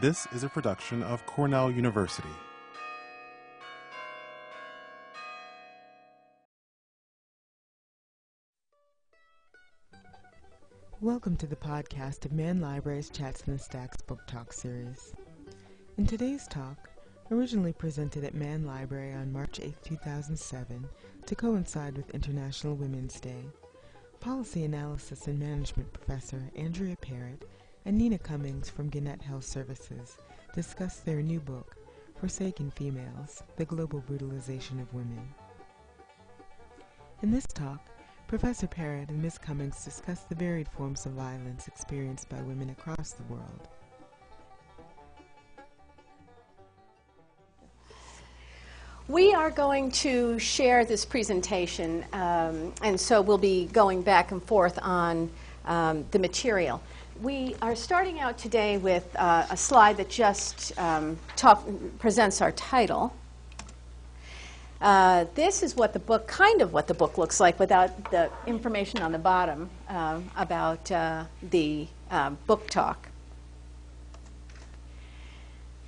This is a production of Cornell University. Welcome to the podcast of Mann Library's Chats in the Stacks Book Talk series. In today's talk, originally presented at Mann Library on March 8, 2007, to coincide with International Women's Day, Policy Analysis and Management Professor Andrea Parrot and Nina Cummings from Gannett Health Services discuss their new book, Forsaken Females, The Global Brutalization of Women. In this talk, Professor Parrot and Ms. Cummings discuss the varied forms of violence experienced by women across the world. We are going to share this presentation, and so we'll be going back and forth on the material. We are starting out today with a slide that just presents our title. This is what the book, kind of what the book looks like without the information on the bottom about the book talk.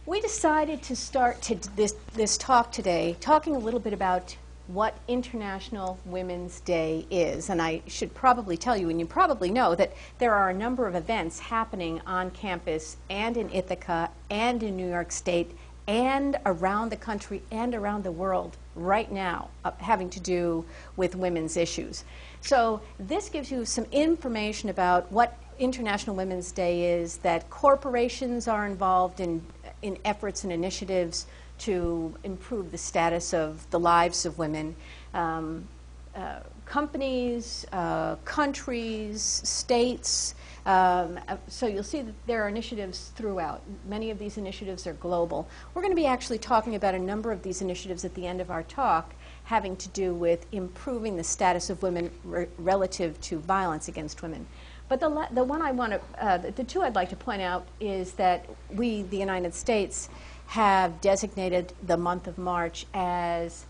We decided to start this talk today talking a little bit about what International Women's Day is. And I should probably tell you, and you probably know, that there are a number of events happening on campus and in Ithaca and in New York State and around the country and around the world right now having to do with women's issues. So this gives you some information about what International Women's Day is, that corporations are involved in efforts and initiatives to improve the status of the lives of women. Companies, countries, states. So you'll see that there are initiatives throughout. Many of these initiatives are global. We're going to be actually talking about a number of these initiatives at the end of our talk having to do with improving the status of women relative to violence against women. But the one I want to, the two I'd like to point out is that we, the United States, have designated the month of March as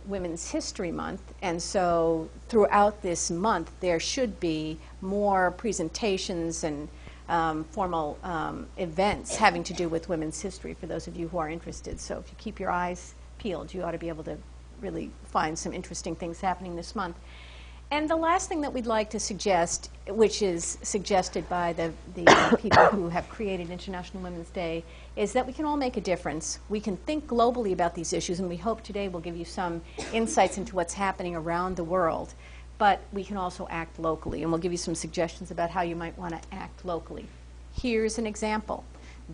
Women's History Month, and so throughout this month there should be more presentations and formal events having to do with women's history for those of you who are interested. So if you keep your eyes peeled, you ought to be able to really find some interesting things happening this month. And the last thing that we'd like to suggest, which is suggested by the people who have created International Women's Day, is that we can all make a difference. We can think globally about these issues, and we hope today will give you some insights into what's happening around the world. But we can also act locally, and we'll give you some suggestions about how you might want to act locally. Here's an example.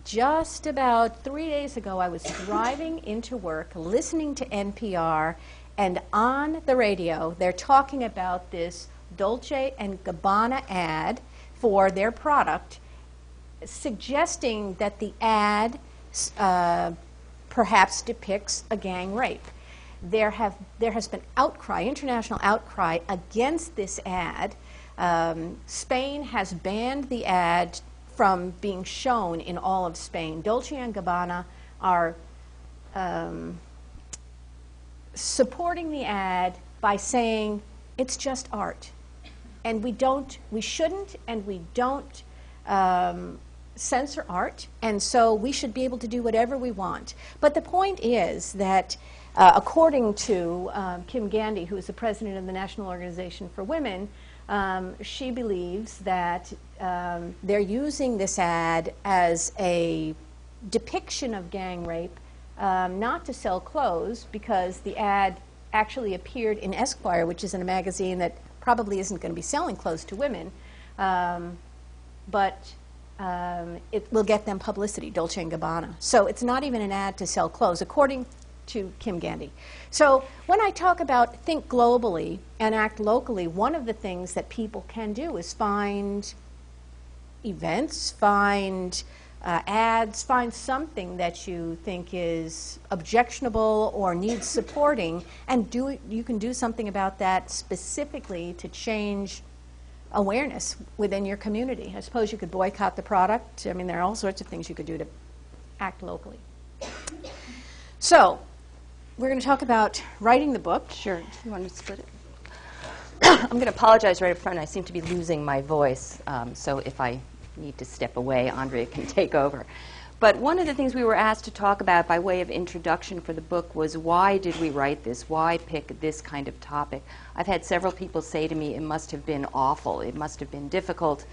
Just about 3 days ago, I was driving into work, listening to NPR, and on the radio, they're talking about this Dolce & Gabbana ad for their product, suggesting that the ad perhaps depicts a gang rape. There has been outcry, international outcry, against this ad. Spain has banned the ad from being shown in all of Spain. Dolce & Gabbana are supporting the ad by saying it's just art, and we shouldn't and we don't censor art, and so we should be able to do whatever we want. But the point is that according to Kim Gandy, who is the president of the National Organization for Women, she believes that they're using this ad as a depiction of gang rape, not to sell clothes, because the ad actually appeared in Esquire, which is in a magazine that probably isn't going to be selling clothes to women, but it will get them publicity, Dolce & Gabbana. So it's not even an ad to sell clothes, according to Kim Gandy. So when I talk about think globally and act locally, one of the things that people can do is find events, find ads, find something that you think is objectionable or needs supporting, and you can do something about that specifically to change awareness within your community. I suppose you could boycott the product. I mean, there are all sorts of things you could do to act locally. So we're going to talk about writing the book. Sure. You want to split it? I'm going to apologize right up front. I seem to be losing my voice, so if I need to step away, Andrea can take over. But one of the things we were asked to talk about by way of introduction for the book was, why did we write this? Why pick this kind of topic? I've had several people say to me, it must have been awful, it must have been difficult,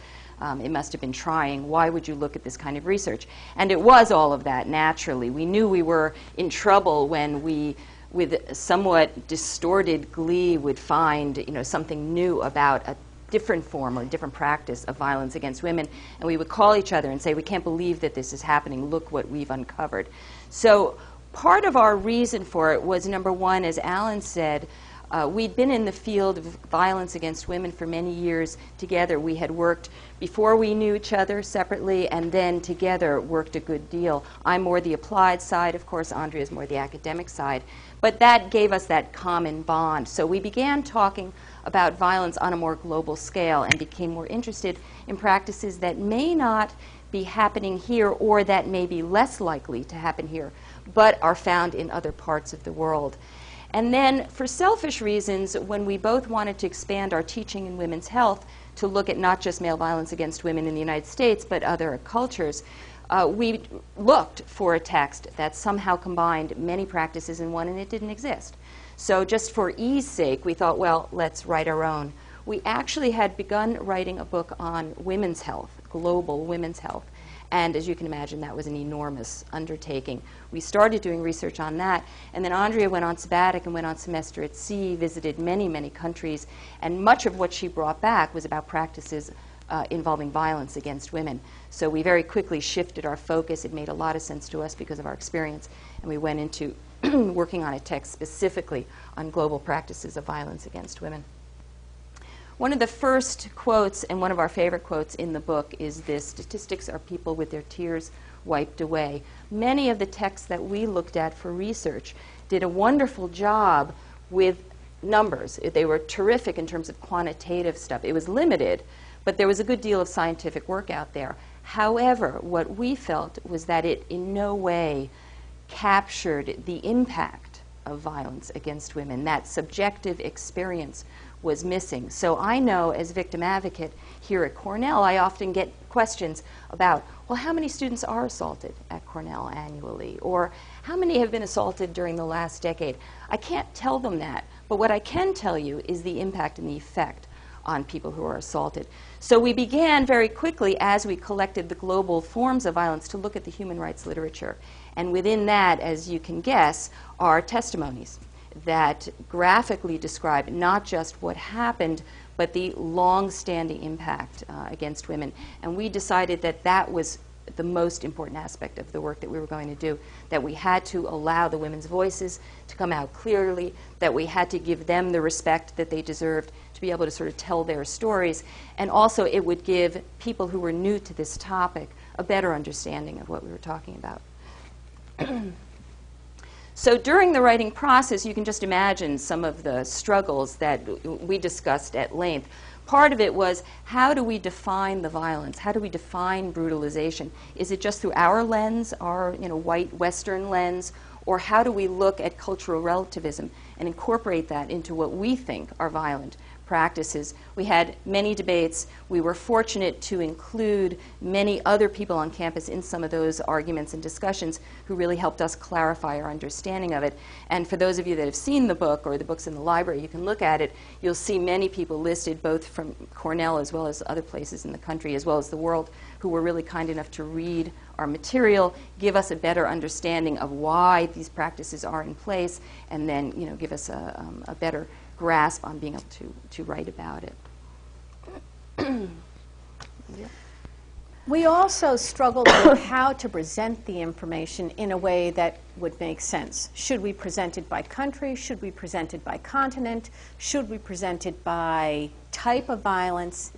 it must have been trying. Why would you look at this kind of research? And it was all of that, naturally. We knew we were in trouble when we, with somewhat distorted glee, would find something new about a different form or different practice of violence against women, and we would call each other and say, we can't believe that this is happening, look what we've uncovered. So part of our reason for it was, number one, as Alan said, we'd been in the field of violence against women for many years together. We had worked, before we knew each other, separately, and then together worked a good deal. I'm more the applied side, of course, Andrea's more the academic side, but that gave us that common bond. So we began talking about violence on a more global scale and became more interested in practices that may not be happening here or that may be less likely to happen here, but are found in other parts of the world. And then, for selfish reasons, when we both wanted to expand our teaching in women's health to look at not just male violence against women in the United States, but other cultures, we looked for a text that somehow combined many practices in one, and it didn't exist. So just for ease sake, we thought, well, let's write our own. We actually had begun writing a book on women's health, global women's health. And as you can imagine, that was an enormous undertaking. We started doing research on that, and then Andrea went on sabbatic and went on semester at sea, visited many, many countries, and much of what she brought back was about practices involving violence against women. So we very quickly shifted our focus. It made a lot of sense to us because of our experience, and we went into working on a text specifically on global practices of violence against women. One of the first quotes, and one of our favorite quotes in the book, is this: statistics are people with their tears wiped away. Many of the texts that we looked at for research did a wonderful job with numbers. They were terrific in terms of quantitative stuff. It was limited, but there was a good deal of scientific work out there. However, what we felt was that it in no way captured the impact of violence against women. That subjective experience was missing. So I know, as victim advocate here at Cornell, I often get questions about, well, how many students are assaulted at Cornell annually? Or how many have been assaulted during the last decade? I can't tell them that, but what I can tell you is the impact and the effect on people who are assaulted. So we began very quickly, as we collected the global forms of violence, to look at the human rights literature. And within that, as you can guess, are testimonies that graphically describe not just what happened, but the long-standing impact against women. And we decided that that was the most important aspect of the work that we were going to do, that we had to allow the women's voices to come out clearly, that we had to give them the respect that they deserved to be able to sort of tell their stories, and also it would give people who were new to this topic a better understanding of what we were talking about. So during the writing process, you can just imagine some of the struggles that we discussed at length. Part of it was, how do we define the violence? How do we define brutalization? Is it just through our lens, our white Western lens, or how do we look at cultural relativism and incorporate that into what we think are violent practices? We had many debates. We were fortunate to include many other people on campus in some of those arguments and discussions who really helped us clarify our understanding of it. And for those of you that have seen the book or the books in the library, you can look at it. You'll see many people listed, both from Cornell as well as other places in the country as well as the world, who were really kind enough to read our material, give us a better understanding of why these practices are in place, and then give us a better grasp on being able to write about it. Yeah. We also struggled with how to present the information in a way that would make sense. Should we present it by country? Should we present it by continent? Should we present it by type of violence?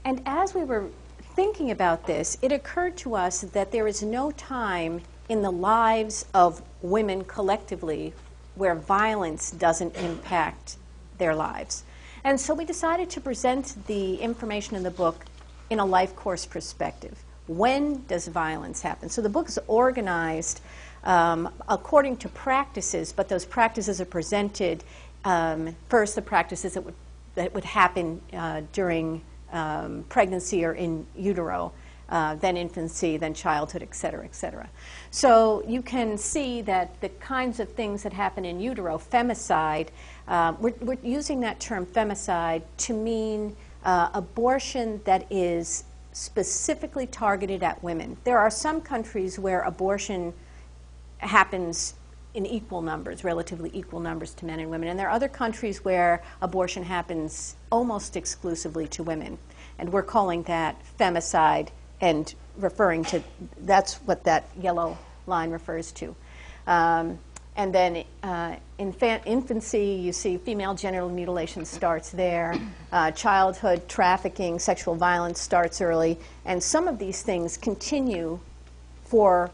And as we were thinking about this, it occurred to us that there is no time in the lives of women collectively where violence doesn't impact their lives. And so we decided to present the information in the book in a life course perspective. When does violence happen? So the book is organized according to practices, but those practices are presented first, the practices that would happen during pregnancy or in utero, then infancy, then childhood, et cetera, et cetera. So you can see that the kinds of things that happen in utero, femicide, we're using that term femicide to mean abortion that is specifically targeted at women. There are some countries where abortion happens in equal numbers, relatively equal numbers to men and women. And there are other countries where abortion happens almost exclusively to women. And we're calling that femicide and referring to, that's what that yellow line refers to. And then infancy, you see female genital mutilation starts there. Childhood trafficking, sexual violence starts early. And some of these things continue for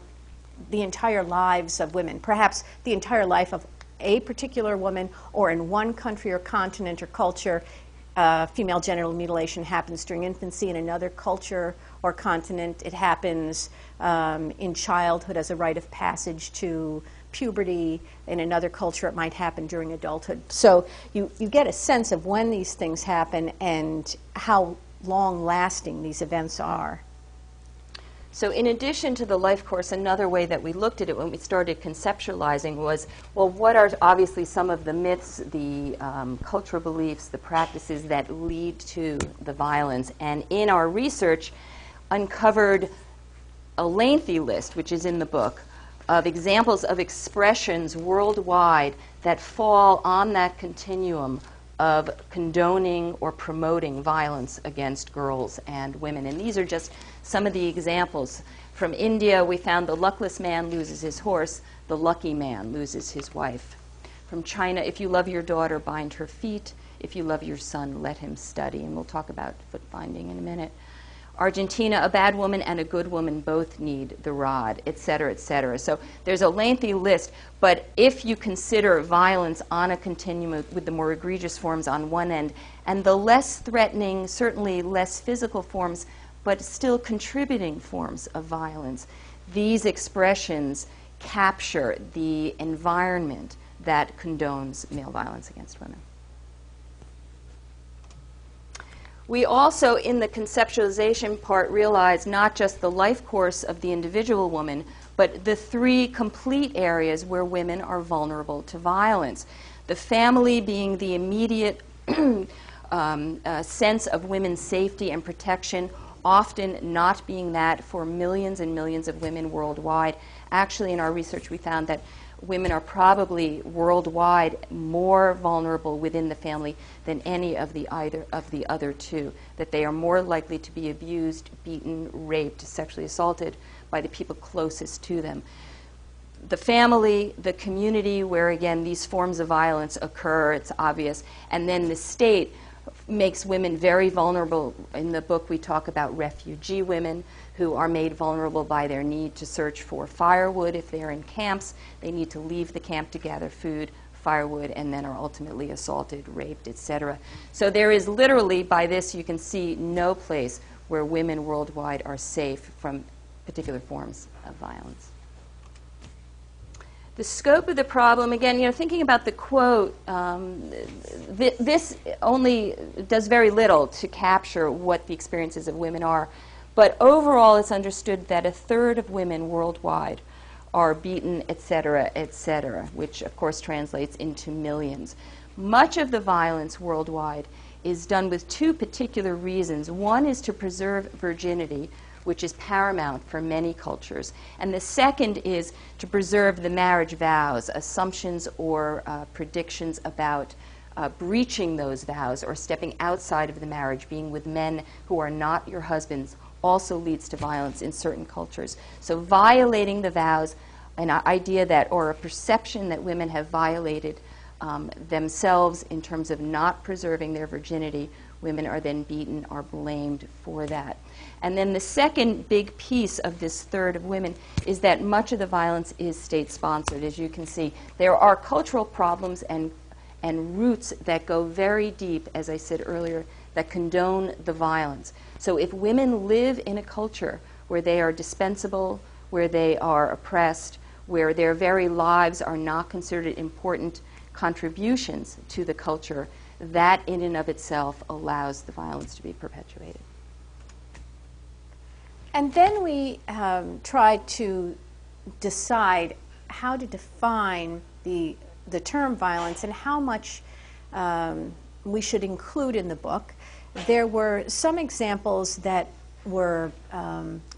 the entire lives of women, perhaps the entire life of a particular woman, or in one country or continent or culture, female genital mutilation happens during infancy. In another culture or continent, it happens in childhood as a rite of passage to puberty. In another culture, it might happen during adulthood. So you get a sense of when these things happen and how long-lasting these events are. So in addition to the life course, another way that we looked at it when we started conceptualizing was, well, what are obviously some of the myths, the cultural beliefs, the practices that lead to the violence? And in our research, uncovered a lengthy list, which is in the book, of examples of expressions worldwide that fall on that continuum of condoning or promoting violence against girls and women. And these are just some of the examples. From India, we found the luckless man loses his horse, the lucky man loses his wife. From China, if you love your daughter, bind her feet. If you love your son, let him study. And we'll talk about foot binding in a minute. Argentina, a bad woman and a good woman both need the rod, et cetera, et cetera. So there's a lengthy list, but if you consider violence on a continuum with the more egregious forms on one end, and the less threatening, certainly less physical forms, but still contributing forms of violence, these expressions capture the environment that condones male violence against women. We also, in the conceptualization part, realize not just the life course of the individual woman, but the three complete areas where women are vulnerable to violence. The family being the immediate sense of women's safety and protection, often not being that for millions and millions of women worldwide. Actually, in our research, we found that women are probably worldwide more vulnerable within the family than any of the other two, that they are more likely to be abused, beaten, raped, sexually assaulted by the people closest to them. The family, the community where, again, these forms of violence occur, it's obvious, and then the state makes women very vulnerable. In the book, we talk about refugee women who are made vulnerable by their need to search for firewood. If they're in camps, they need to leave the camp to gather food, firewood, and then are ultimately assaulted, raped, etc. So there is literally, by this you can see, no place where women worldwide are safe from particular forms of violence. The scope of the problem, again, thinking about the quote, this only does very little to capture what the experiences of women are. But overall, it's understood that 1/3 of women worldwide are beaten, et cetera, which, of course, translates into millions. Much of the violence worldwide is done with two particular reasons. One is to preserve virginity, which is paramount for many cultures. And the second is to preserve the marriage vows, assumptions or predictions about breaching those vows or stepping outside of the marriage, being with men who are not your husbands, also leads to violence in certain cultures. So violating the vows, an idea that, or a perception that women have violated themselves in terms of not preserving their virginity, women are then beaten, are blamed for that. And then the second big piece of this 1/3 of women is that much of the violence is state-sponsored. As you can see, there are cultural problems and roots that go very deep, as I said earlier, that condone the violence. So if women live in a culture where they are dispensable, where they are oppressed, where their very lives are not considered important contributions to the culture, that in and of itself allows the violence to be perpetuated. And then we tried to decide how to define the term violence and how much we should include in the book. There were some examples that were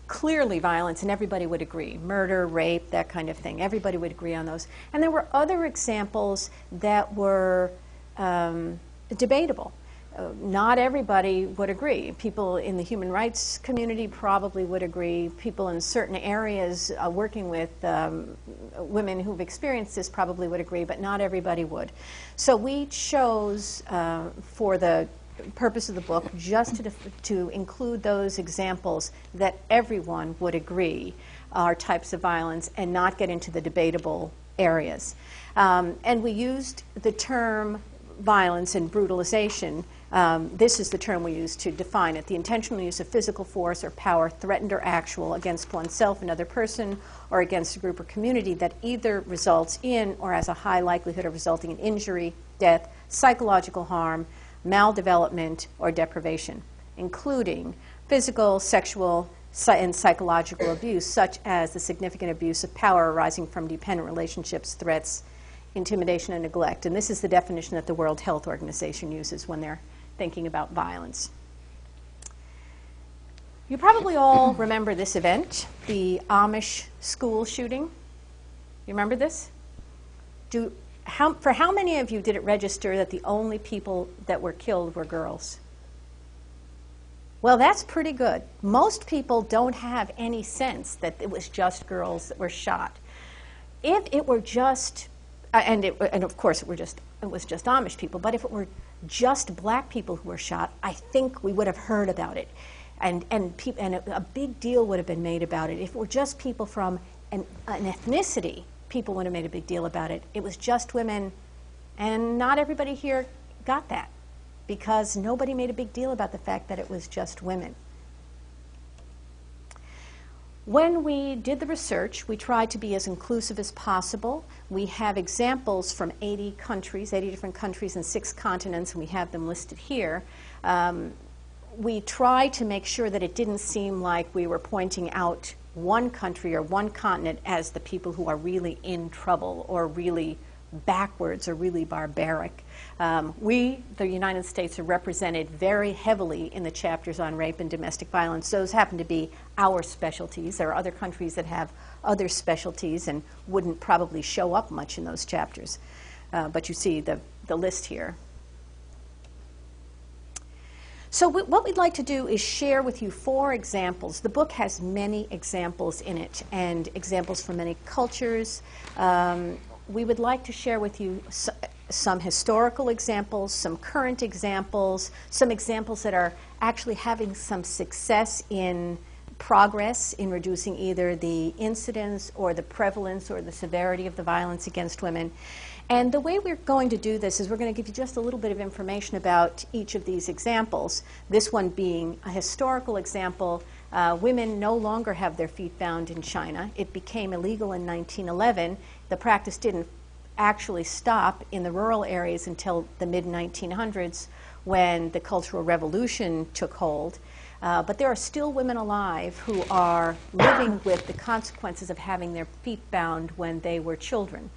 clearly violence, and everybody would agree. Murder, rape, that kind of thing. Everybody would agree on those. And there were other examples that were debatable. Not everybody would agree. People in the human rights community probably would agree. People in certain areas working with women who've experienced this probably would agree, but not everybody would. So we chose, for the purpose of the book, just to include those examples that everyone would agree are types of violence and not get into the debatable areas. And we used the term violence and brutalization. This is the term we use to define it: the intentional use of physical force or power, threatened or actual, against oneself, another person, or against a group or community that either results in or has a high likelihood of resulting in injury, death, psychological harm, maldevelopment, or deprivation, including physical, sexual, and psychological abuse, such as the significant abuse of power arising from dependent relationships, threats, intimidation, and neglect. And this is the definition that the World Health Organization uses when they're thinking about violence. You probably all remember this event, the Amish school shooting. You remember this? For how many of you did it register that the only people that were killed were girls? Well, that's pretty good. Most people don't have any sense that it was just girls that were shot. If it were just, and of course it was just Amish people, but if it were just black people who were shot, I think we would have heard about it. And a big deal would have been made about it. If it were just people from an ethnicity, people would have made a big deal about it. It was just women, and not everybody here got that, because nobody made a big deal about the fact that it was just women. When we did the research, we tried to be as inclusive as possible. We have examples from 80 countries, 80 different countries and 6 continents, and we have them listed here. We tried to make sure that it didn't seem like we were pointing out one country or one continent as the people who are really in trouble or really backwards or really barbaric. We, the United States, are represented very heavily in the chapters on rape and domestic violence. Those happen to be our specialties. There are other countries that have other specialties and wouldn't probably show up much in those chapters. But you see the list here. So what we'd like to do is share with you 4 examples. The book has many examples in it, and examples from many cultures. We would like to share with you some historical examples, some current examples, some examples that are actually having some success in progress in reducing either the incidence or the prevalence or the severity of the violence against women. And the way we're going to do this is we're going to give you just a little bit of information about each of these examples. This one being a historical example. Women no longer have their feet bound in China. It became illegal in 1911. The practice didn't actually stop in the rural areas until the mid-1900s, when the Cultural Revolution took hold. But there are still women alive who are living with the consequences of having their feet bound when they were children.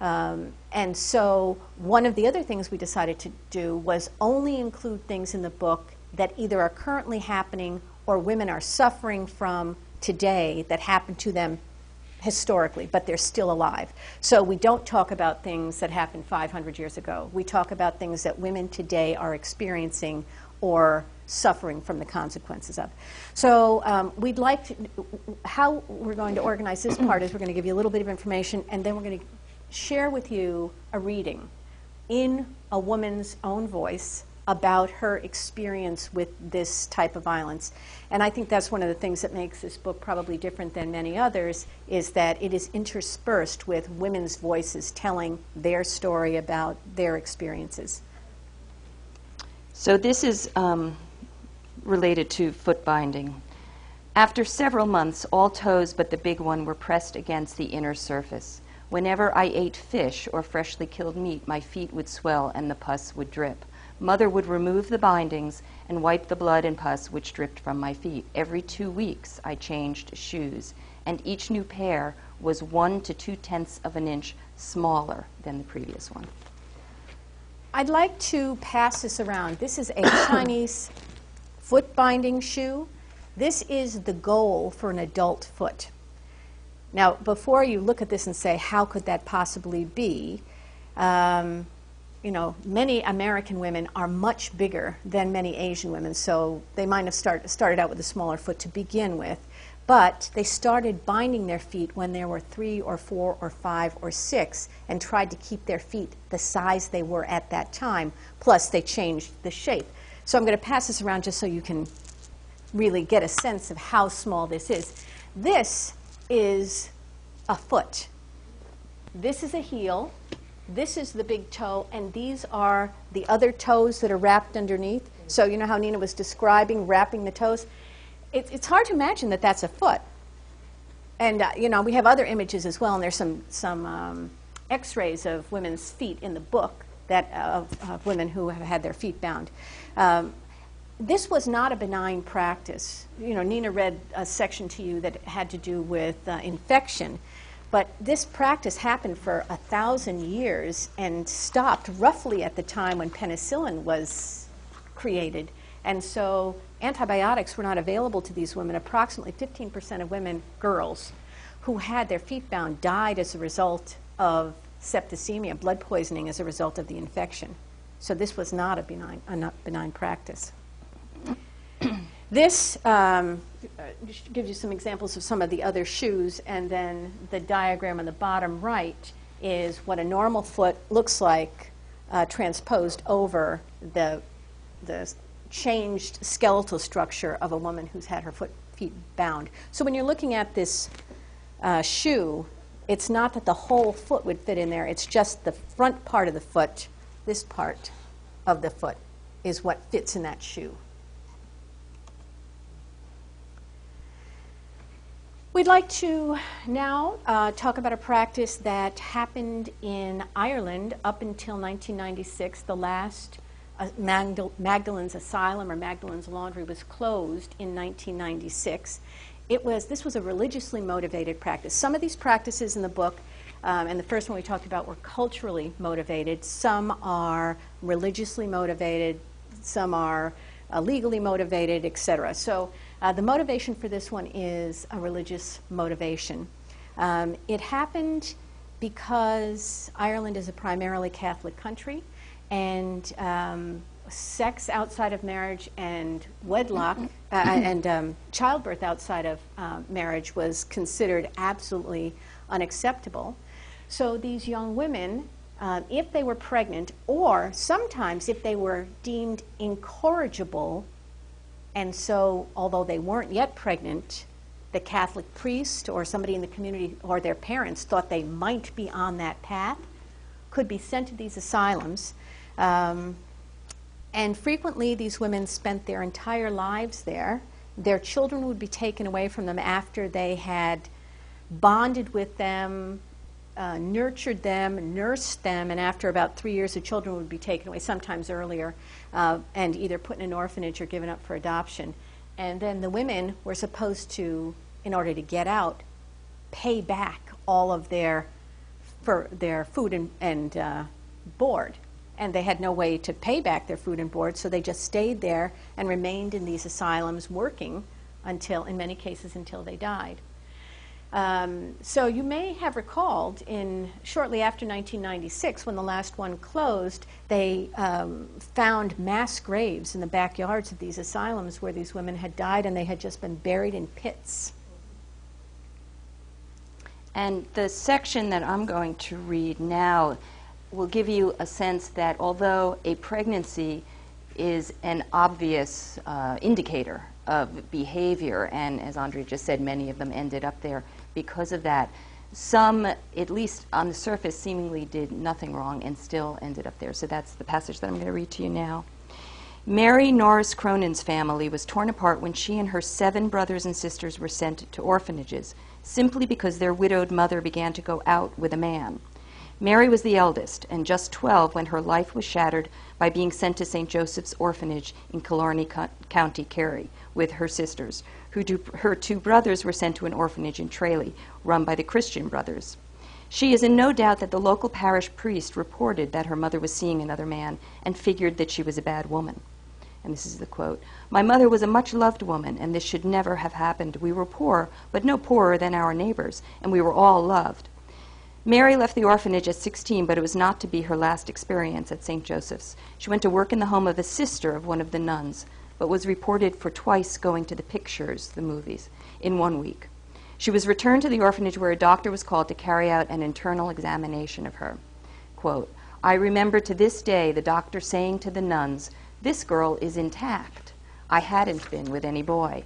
And so one of the other things we decided to do was only include things in the book that either are currently happening or women are suffering from today that happened to them historically, but they're still alive. So we don't talk about things that happened 500 years ago. We talk about things that women today are experiencing or suffering from the consequences of. So we'd like to, how we're going to organize this part is we're going to give you a little bit of information, and then we're going to share with you a reading in a woman's own voice about her experience with this type of violence. And I think that's one of the things that makes this book probably different than many others, is that it is interspersed with women's voices telling their story about their experiences. So this is related to foot binding. After several months, all toes but the big one were pressed against the inner surface. Whenever I ate fish or freshly killed meat, my feet would swell and the pus would drip. Mother would remove the bindings and wipe the blood and pus which dripped from my feet. Every 2 weeks I changed shoes, and each new pair was 1 to 2/10 of an inch smaller than the previous one. I'd like to pass this around. This is a Chinese foot binding shoe. This is the goal for an adult foot. Now, before you look at this and say, how could that possibly be, you know, many American women are much bigger than many Asian women, so they might have started out with a smaller foot to begin with, but they started binding their feet when there were 3 or 4 or 5 or 6 and tried to keep their feet the size they were at that time, plus they changed the shape. So I'm going to pass this around just so you can really get a sense of how small this is. This is a foot. This is a heel. This is the big toe, and these are the other toes that are wrapped underneath. So you know how Nina was describing wrapping the toes? It's hard to imagine that that's a foot. And you know, we have other images as well, and there's some x-rays of women's feet in the book that of women who have had their feet bound. This was not a benign practice. You know, Nina read a section to you that had to do with infection. But this practice happened for 1,000 years and stopped roughly at the time when penicillin was created. And so antibiotics were not available to these women. Approximately 15% of women, girls, who had their feet bound died as a result of septicemia, blood poisoning as a result of the infection. So this was not a benign practice. This gives you some examples of some of the other shoes, and then the diagram on the bottom right is what a normal foot looks like transposed over the changed skeletal structure of a woman who's had her feet bound. So when you're looking at this shoe, it's not that the whole foot would fit in there, it's just the front part of the foot, this part of the foot is what fits in that shoe. We'd like to now talk about a practice that happened in Ireland up until 1996. The last Magdalene's Asylum or Magdalene's Laundry was closed in 1996. This was a religiously motivated practice. Some of these practices in the book, and the first one we talked about, were culturally motivated. Some are religiously motivated. Some are legally motivated, etc. So the motivation for this one is a religious motivation. It happened because Ireland is a primarily Catholic country, and sex outside of marriage and wedlock and childbirth outside of marriage was considered absolutely unacceptable. So these young women, if they were pregnant, or sometimes if they were deemed incorrigible, and so although they weren't yet pregnant, the Catholic priest or somebody in the community or their parents thought they might be on that path, could be sent to these asylums. And frequently these women spent their entire lives there. Their children would be taken away from them after they had bonded with them, nurtured them, nursed them, and after about 3 years the children would be taken away, sometimes earlier, and either put in an orphanage or given up for adoption. And then the women were supposed to, in order to get out, pay back all of their food and board. And they had no way to pay back their food and board, so they just stayed there and remained in these asylums working until, in many cases, until they died. So you may have recalled shortly after 1996, when the last one closed, they found mass graves in the backyards of these asylums where these women had died, and they had just been buried in pits. And the section that I'm going to read now will give you a sense that although a pregnancy is an obvious indicator of behavior, and as Andrea just said, many of them ended up there because of that. Some, at least on the surface, seemingly did nothing wrong and still ended up there. So that's the passage that I'm going to read to you now. Mary Norris Cronin's family was torn apart when she and her 7 brothers and sisters were sent to orphanages, simply because their widowed mother began to go out with a man. Mary was the eldest, and just 12 when her life was shattered by being sent to St. Joseph's Orphanage in Killarney County, Kerry, with her sisters. Her two brothers were sent to an orphanage in Tralee, run by the Christian Brothers. She is in no doubt that the local parish priest reported that her mother was seeing another man and figured that she was a bad woman. And this is the quote, "My mother was a much-loved woman, and this should never have happened. We were poor, but no poorer than our neighbors, and we were all loved." Mary left the orphanage at 16, but it was not to be her last experience at St. Joseph's. She went to work in the home of a sister of one of the nuns, but was reported for twice going to the pictures, the movies, in 1 week. She was returned to the orphanage where a doctor was called to carry out an internal examination of her. Quote, "I remember to this day the doctor saying to the nuns, 'This girl is intact.' I hadn't been with any boy."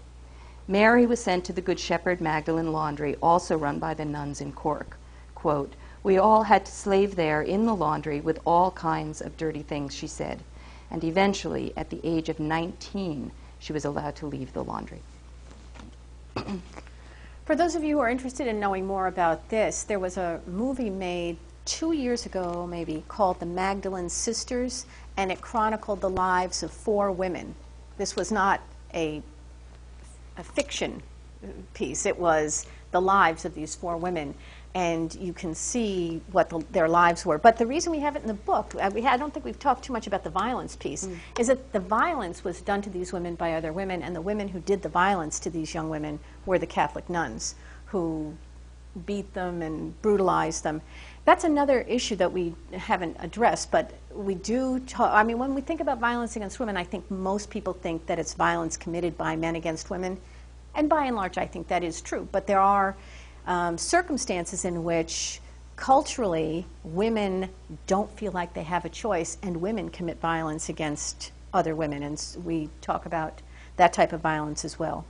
Mary was sent to the Good Shepherd Magdalene Laundry, also run by the nuns in Cork. Quote, "We all had to slave there in the laundry with all kinds of dirty things," she said. And eventually, at the age of 19, she was allowed to leave the laundry. For those of you who are interested in knowing more about this, there was a movie made 2 years ago, maybe, called The Magdalene Sisters, and it chronicled the lives of 4 women. This was not a fiction piece. It was the lives of these 4 women. And you can see what their lives were. But the reason we have it in the book, I don't think we've talked too much about the violence piece, is that the violence was done to these women by other women, and the women who did the violence to these young women were the Catholic nuns who beat them and brutalized them. That's another issue that we haven't addressed, but we do talk, I mean, when we think about violence against women, I think most people think that it's violence committed by men against women, and by and large I think that is true, but there are circumstances in which culturally women don't feel like they have a choice, and women commit violence against other women, and we talk about that type of violence as well.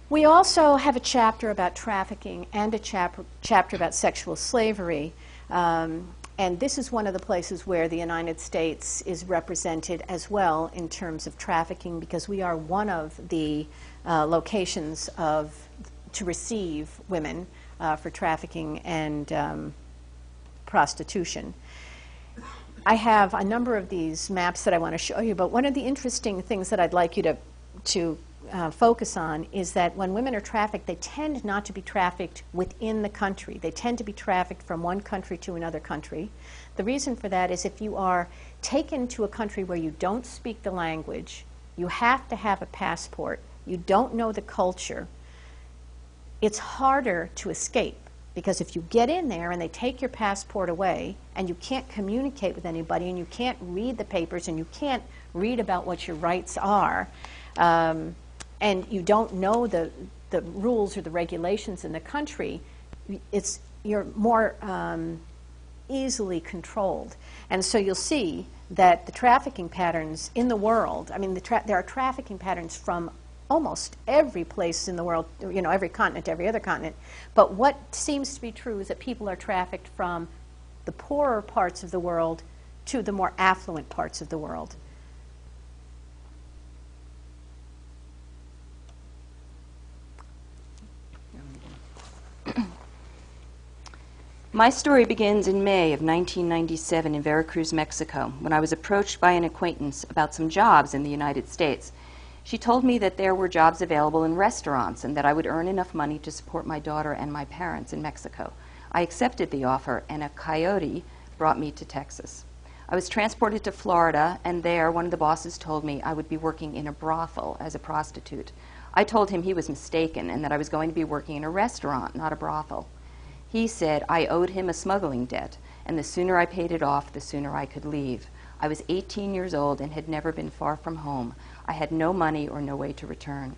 We also have a chapter about trafficking and a chapter about sexual slavery, and this is one of the places where the United States is represented as well in terms of trafficking, because we are one of the locations to receive women for trafficking and prostitution. I have a number of these maps that I want to show you, but one of the interesting things that I'd like you to focus on is that when women are trafficked, they tend not to be trafficked within the country. They tend to be trafficked from one country to another country. The reason for that is if you are taken to a country where you don't speak the language, you have to have a passport, you don't know the culture, it's harder to escape, because if you get in there and they take your passport away and you can't communicate with anybody and you can't read the papers and you can't read about what your rights are, and you don't know the rules or the regulations in the country, you're more easily controlled. And so you'll see that the trafficking patterns in the world, I mean, there are trafficking patterns from almost every place in the world, you know, every continent, every other continent. But what seems to be true is that people are trafficked from the poorer parts of the world to the more affluent parts of the world. My story begins in May of 1997 in Veracruz, Mexico, when I was approached by an acquaintance about some jobs in the United States. She told me that there were jobs available in restaurants and that I would earn enough money to support my daughter and my parents in Mexico. I accepted the offer, and a coyote brought me to Texas. I was transported to Florida, and there one of the bosses told me I would be working in a brothel as a prostitute. I told him he was mistaken and that I was going to be working in a restaurant, not a brothel. He said I owed him a smuggling debt, and the sooner I paid it off, the sooner I could leave. I was 18 years old and had never been far from home. I had no money or no way to return.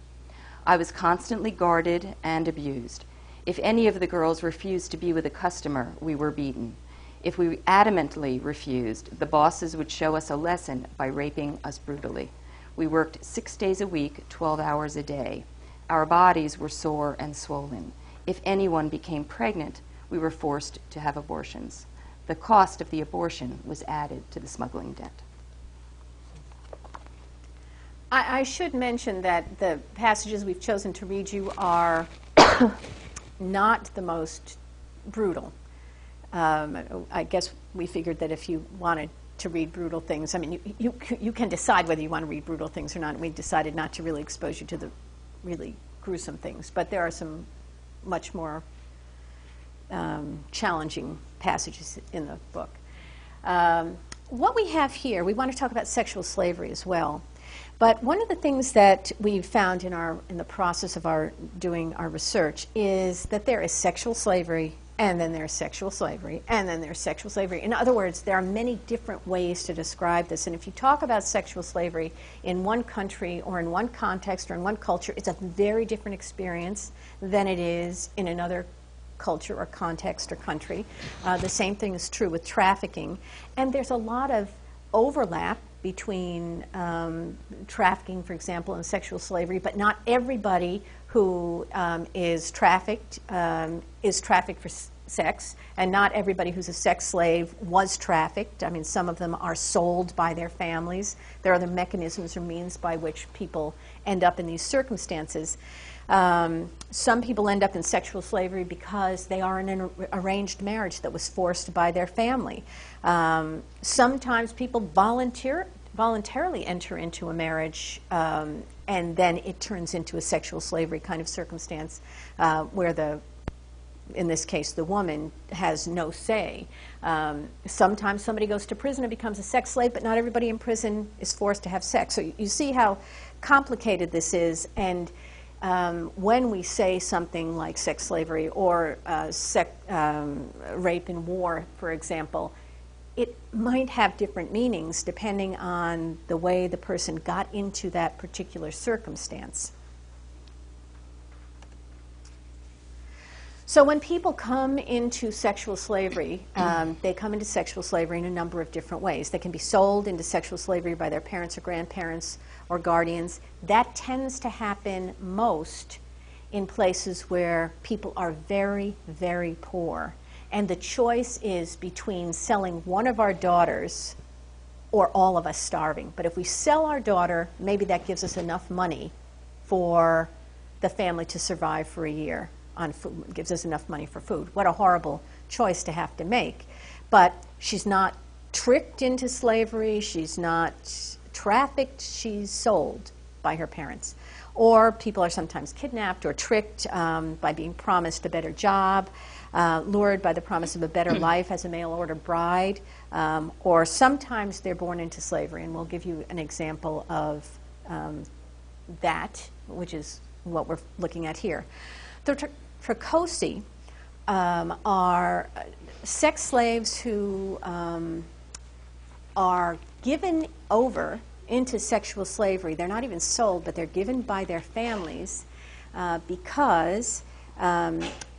I was constantly guarded and abused. If any of the girls refused to be with a customer, we were beaten. If we adamantly refused, the bosses would show us a lesson by raping us brutally. We worked 6 days a week, 12 hours a day. Our bodies were sore and swollen. If anyone became pregnant, we were forced to have abortions. The cost of the abortion was added to the smuggling debt. I should mention that the passages we've chosen to read you are not the most brutal. I guess we figured that if you wanted to read brutal things, I mean, you can decide whether you want to read brutal things or not. We decided not to really expose you to the really gruesome things, but there are some much more challenging passages in the book. What we have here, we want to talk about sexual slavery as well. But one of the things that we've found in the process of doing our research is that there is sexual slavery, and then there's sexual slavery, and then there's sexual slavery. In other words, there are many different ways to describe this. And if you talk about sexual slavery in one country or in one context or in one culture, it's a very different experience than it is in another culture or context or country. The same thing is true with trafficking. And there's a lot of overlap between trafficking, for example, and sexual slavery, but not everybody who is trafficked for sex, and not everybody who's a sex slave was trafficked. I mean, some of them are sold by their families. There are other mechanisms or means by which people end up in these circumstances. Some people end up in sexual slavery because they are in an arranged marriage that was forced by their family. Sometimes people voluntarily enter into a marriage, and then it turns into a sexual slavery kind of circumstance where in this case, the woman has no say. Sometimes somebody goes to prison and becomes a sex slave, but not everybody in prison is forced to have sex. So you see how complicated this is, and when we say something like sex slavery or rape in war, for example, it might have different meanings depending on the way the person got into that particular circumstance. So when people come into sexual slavery, they come into sexual slavery in a number of different ways. They can be sold into sexual slavery by their parents or grandparents or guardians. That tends to happen most in places where people are very, very poor. And the choice is between selling one of our daughters or all of us starving. But if we sell our daughter, maybe that gives us enough money for the family to survive for a year on food, gives us enough money for food. What a horrible choice to have to make. But she's not tricked into slavery, she's not trafficked, she's sold by her parents. Or people are sometimes kidnapped or tricked by being promised a better job, lured by the promise of a better life as a mail-order bride, or sometimes they're born into slavery. And we'll give you an example of that, which is what we're looking at here. The Tricosi are sex slaves who are given over into sexual slavery. They're not even sold, but they're given by their families because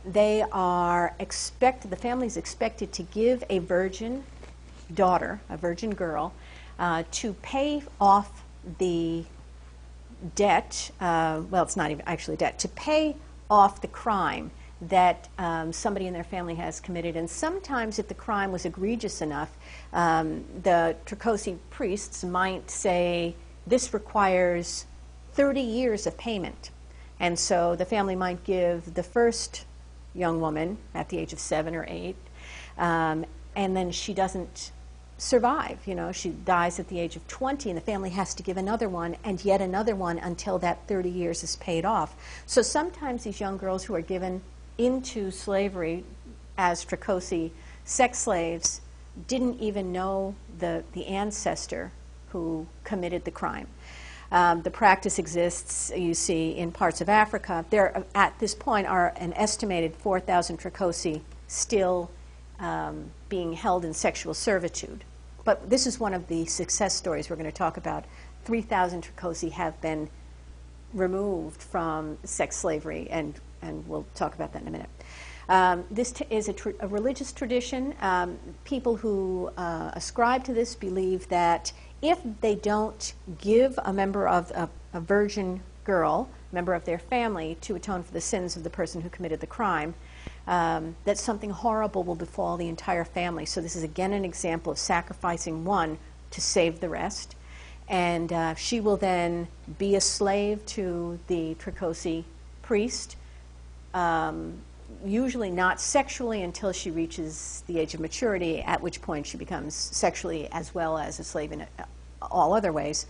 they are the family's expected to give a virgin daughter, a virgin girl, to pay off the debt, well, it's not even actually debt, to pay off the crime that somebody in their family has committed. And sometimes if the crime was egregious enough, the Tricosi priests might say, this requires 30 years of payment. And so the family might give the first young woman at the age of 7 or 8, and then she doesn't survive. You know, she dies at the age of 20, and the family has to give another one and yet another one until that 30 years is paid off. So sometimes these young girls who are given into slavery as Tricosi sex slaves didn't even know the ancestor who committed the crime. The practice exists, you see, in parts of Africa. There, at this point, are an estimated 4,000 Tricosi still being held in sexual servitude. But this is one of the success stories we're going to talk about. 3,000 Tricosi have been removed from sex slavery, and we'll talk about that in a minute. This is a religious tradition. People who ascribe to this believe that if they don't give a member of a virgin girl, member of their family, to atone for the sins of the person who committed the crime, that something horrible will befall the entire family. So this is again an example of sacrificing one to save the rest. And she will then be a slave to the Tricosi priest usually not sexually until she reaches the age of maturity, at which point she becomes sexually as well as a slave in all other ways,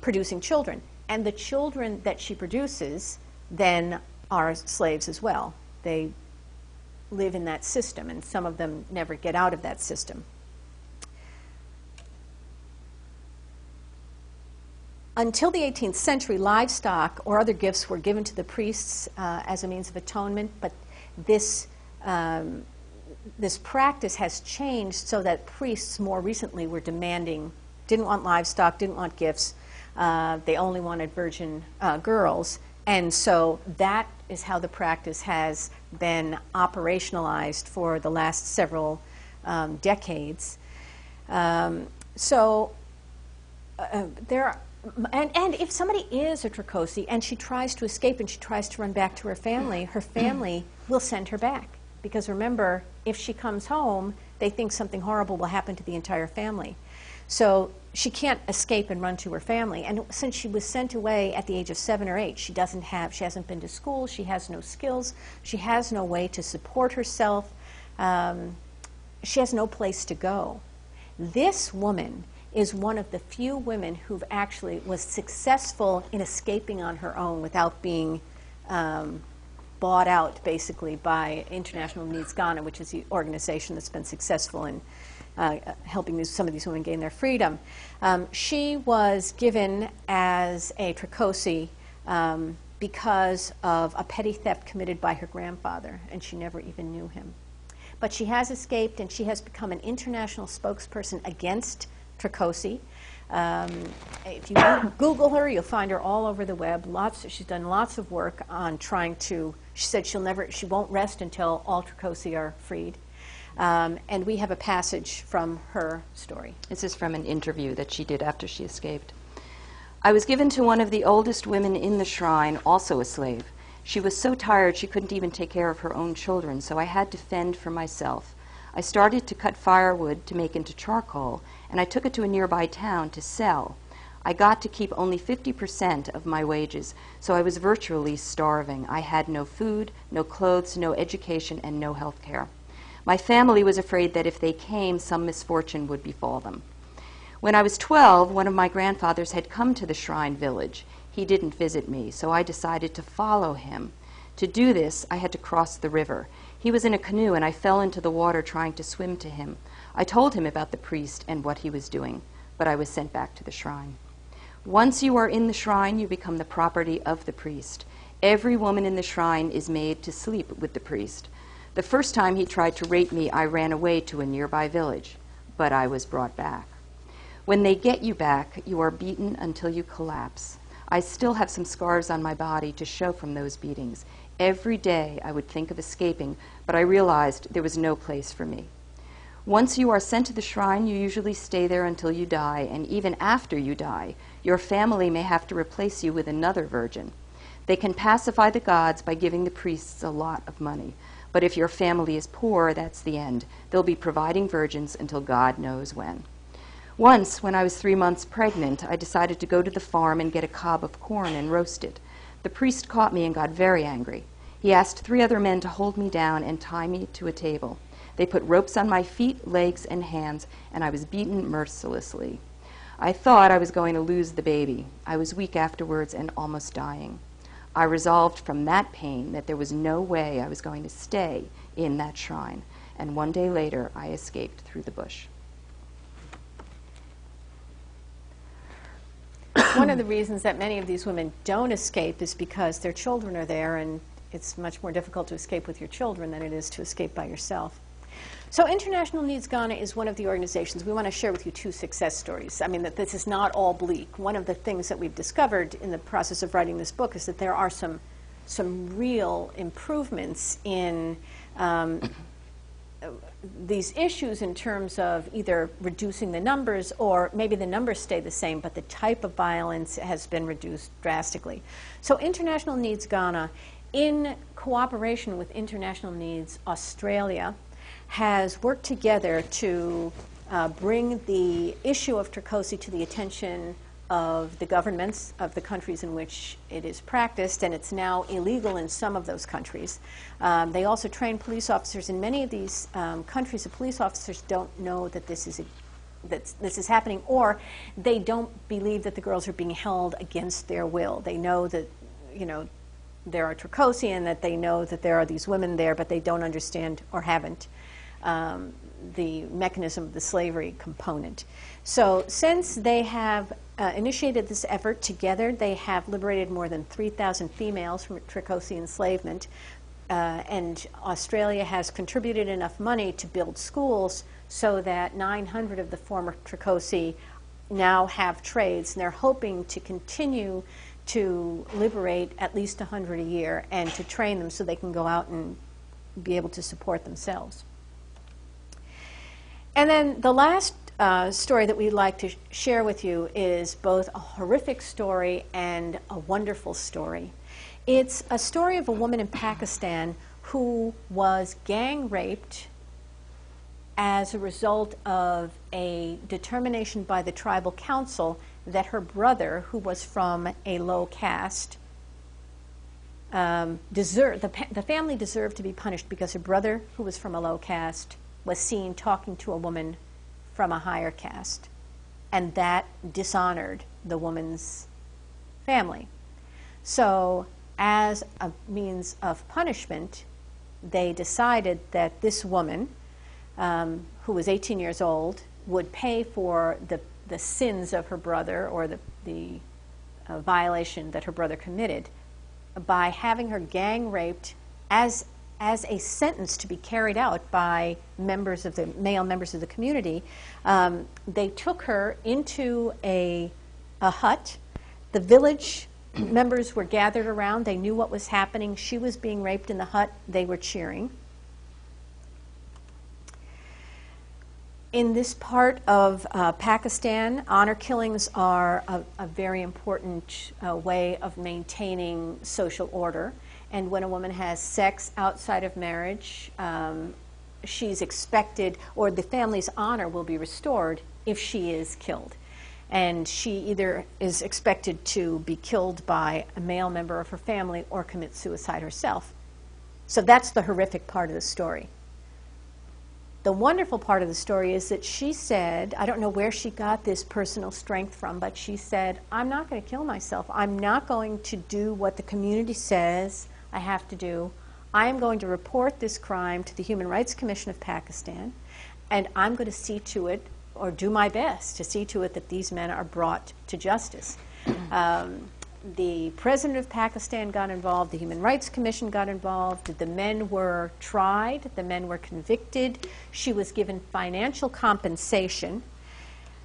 producing children. And the children that she produces then are slaves as well. They live in that system, and some of them never get out of that system. Until the 18th century, livestock or other gifts were given to the priests as a means of atonement, but this practice has changed so that priests more recently were demanding, didn't want livestock, didn't want gifts, they only wanted virgin girls, and so that is how the practice has been operationalized for the last several decades. And if somebody is a Tricosi and she tries to escape and she tries to run back to her family will send her back. Because remember, if she comes home, they think something horrible will happen to the entire family. So she can't escape and run to her family. And since she was sent away at the age of 7 or 8, she hasn't been to school, she has no skills, she has no way to support herself, she has no place to go. This woman is one of the few women who've actually was successful in escaping on her own without being bought out, basically, by International Needs Ghana, which is the organization that's been successful in helping some of these women gain their freedom. She was given as a Tricosi because of a petty theft committed by her grandfather, and she never even knew him. But she has escaped, and she has become an international spokesperson against Tricosi. If you Google her, you'll find her all over the web. She's done lots of work on trying to. She said she won't rest until all Tricosi are freed. And we have a passage from her story. This is from an interview that she did after she escaped. I was given to one of the oldest women in the shrine, also a slave. She was so tired she couldn't even take care of her own children, so I had to fend for myself. I started to cut firewood to make into charcoal, and I took it to a nearby town to sell. I got to keep only 50% of my wages, so I was virtually starving. I had no food, no clothes, no education, and no health care. My family was afraid that if they came, some misfortune would befall them. When I was 12, one of my grandfathers had come to the shrine village. He didn't visit me, so I decided to follow him. To do this, I had to cross the river. He was in a canoe, and I fell into the water trying to swim to him. I told him about the priest and what he was doing, but I was sent back to the shrine. Once you are in the shrine, you become the property of the priest. Every woman in the shrine is made to sleep with the priest. The first time he tried to rape me, I ran away to a nearby village, but I was brought back. When they get you back, you are beaten until you collapse. I still have some scars on my body to show from those beatings. Every day I would think of escaping, but I realized there was no place for me. Once you are sent to the shrine, you usually stay there until you die, and even after you die, your family may have to replace you with another virgin. They can pacify the gods by giving the priests a lot of money, but if your family is poor, that's the end. They'll be providing virgins until God knows when. Once, when I was 3 months pregnant, I decided to go to the farm and get a cob of corn and roast it. The priest caught me and got very angry. He asked 3 other men to hold me down and tie me to a table. They put ropes on my feet, legs, and hands, and I was beaten mercilessly. I thought I was going to lose the baby. I was weak afterwards and almost dying. I resolved from that pain that there was no way I was going to stay in that shrine, and one day later I escaped through the bush. One of the reasons that many of these women don't escape is because their children are there, and it's much more difficult to escape with your children than it is to escape by yourself. So International Needs Ghana is one of the organizations. We want to share with you 2 success stories. I mean, that this is not all bleak. One of the things that we've discovered in the process of writing this book is that there are some real improvements in these issues in terms of either reducing the numbers, or maybe the numbers stay the same, but the type of violence has been reduced drastically. So International Needs Ghana, in cooperation with International Needs Australia, has worked together to bring the issue of Tricosi to the attention of the governments of the countries in which it is practiced, and it's now illegal in some of those countries. They also train police officers. In many of these countries, the police officers don't know that this is happening, or they don't believe that the girls are being held against their will. They know that, you know, there are Tricosi and that they know that there are these women there, but they don't understand or haven't the mechanism of the slavery component. So since they have initiated this effort together, they have liberated more than 3,000 females from Tricosi enslavement, and Australia has contributed enough money to build schools so that 900 of the former Tricosi now have trades, and they're hoping to continue to liberate at least 100 a year and to train them so they can go out and be able to support themselves. And then the last story that we'd like to share with you is both a horrific story and a wonderful story. It's a story of a woman in Pakistan who was gang raped as a result of a determination by the tribal council that her brother, who was from a low caste, the family deserved to be punished because her brother, who was from a low caste, was seen talking to a woman from a higher caste, and that dishonored the woman's family. So as a means of punishment, they decided that this woman, who was 18 years old, would pay for the sins of her brother, or the violation that her brother committed, by having her gang raped as a sentence to be carried out by male members of the community. They took her into a hut. The village members were gathered around. They knew what was happening. She was being raped in the hut. They were cheering. In this part of Pakistan, honor killings are a very important way of maintaining social order. And when a woman has sex outside of marriage, she's expected, or the family's honor will be restored if she is killed. And she either is expected to be killed by a male member of her family or commit suicide herself. So that's the horrific part of the story. The wonderful part of the story is that she said, I don't know where she got this personal strength from, but she said, I'm not going to kill myself. I'm not going to do what the community says I have to do. I am going to report this crime to the Human Rights Commission of Pakistan, and I'm going to see to it, or do my best to see to it, that these men are brought to justice. The president of Pakistan got involved, the Human Rights Commission got involved, the men were tried, the men were convicted, she was given financial compensation,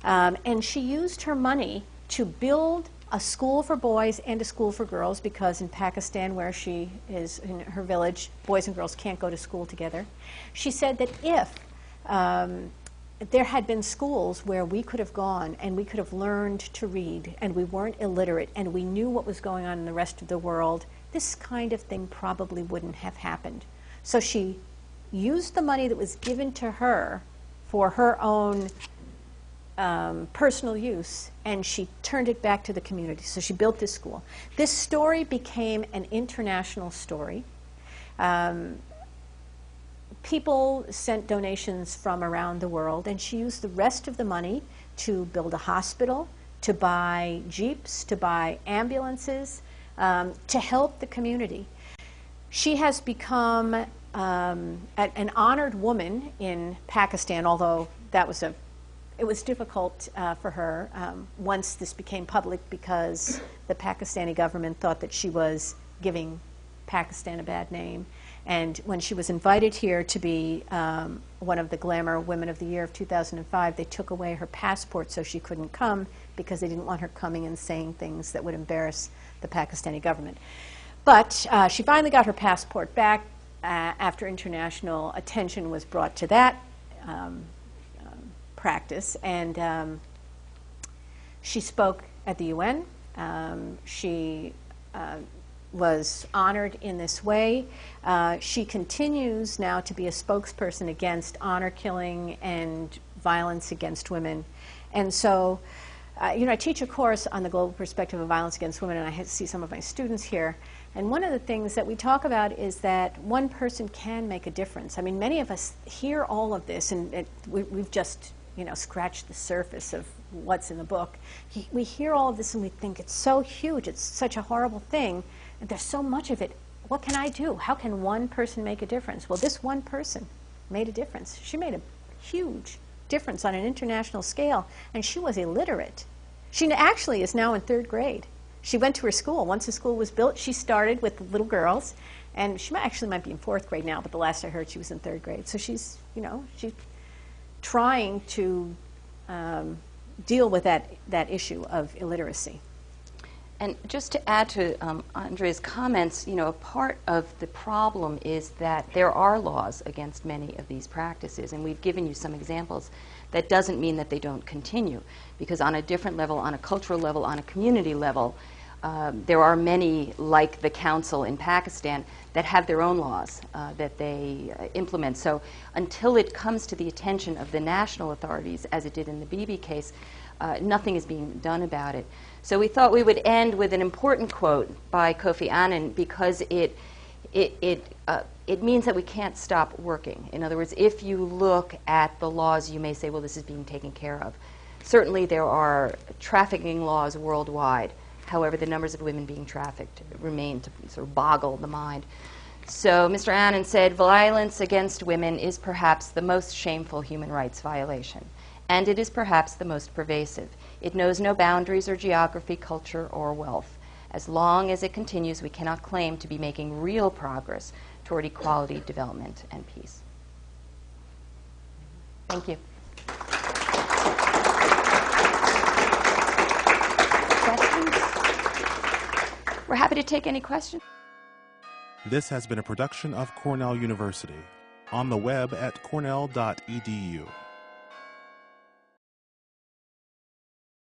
and she used her money to build a school for boys and a school for girls, because in Pakistan, where she is, in her village, boys and girls can't go to school together. She said that if there had been schools where we could have gone and we could have learned to read, and we weren't illiterate, and we knew what was going on in the rest of the world, this kind of thing probably wouldn't have happened. So she used the money that was given to her for her own personal use, and she turned it back to the community. So she built this school. This story became an international story. People sent donations from around the world, and she used the rest of the money to build a hospital, to buy jeeps, to buy ambulances, to help the community. She has become an honored woman in Pakistan, although it was difficult for her once this became public, because the Pakistani government thought that she was giving Pakistan a bad name. And when she was invited here to be one of the Glamour Women of the Year of 2005, they took away her passport so she couldn't come, because they didn't want her coming and saying things that would embarrass the Pakistani government. But she finally got her passport back after international attention was brought to that practice, and she spoke at the UN. She was honored in this way. She continues now to be a spokesperson against honor killing and violence against women. And so I teach a course on the global perspective of violence against women, and I see some of my students here. And one of the things that we talk about is that one person can make a difference. I mean, many of us hear all of this, and we've just, scratched the surface of what's in the book. We hear all of this and we think it's so huge, it's such a horrible thing, and there's so much of it. What can I do? How can one person make a difference? Well, this one person made a difference. She made a huge difference on an international scale, and she was illiterate. She actually is now in 3rd grade. She went to her school. Once the school was built, she started with the little girls, and she actually might be in 4th grade now, but the last I heard she was in 3rd grade. So she's, she's trying to deal with that issue of illiteracy. And just to add to Andrea's comments, a part of the problem is that there are laws against many of these practices, and we've given you some examples. That doesn't mean that they don't continue, because on a different level, on a cultural level, on a community level, there are many, like the council in Pakistan, that have their own laws that they implement. So until it comes to the attention of the national authorities, as it did in the Bibi case, nothing is being done about it. So we thought we would end with an important quote by Kofi Annan, because it means that we can't stop working. In other words, if you look at the laws, you may say, well, this is being taken care of. Certainly there are trafficking laws worldwide. However, the numbers of women being trafficked remain to sort of boggle the mind. So Mr. Annan said, violence against women is perhaps the most shameful human rights violation, and it is perhaps the most pervasive. It knows no boundaries or geography, culture, or wealth. As long as it continues, we cannot claim to be making real progress toward equality, development, and peace. Thank you. Questions? We're happy to take any questions. This has been a production of Cornell University. On the web at cornell.edu.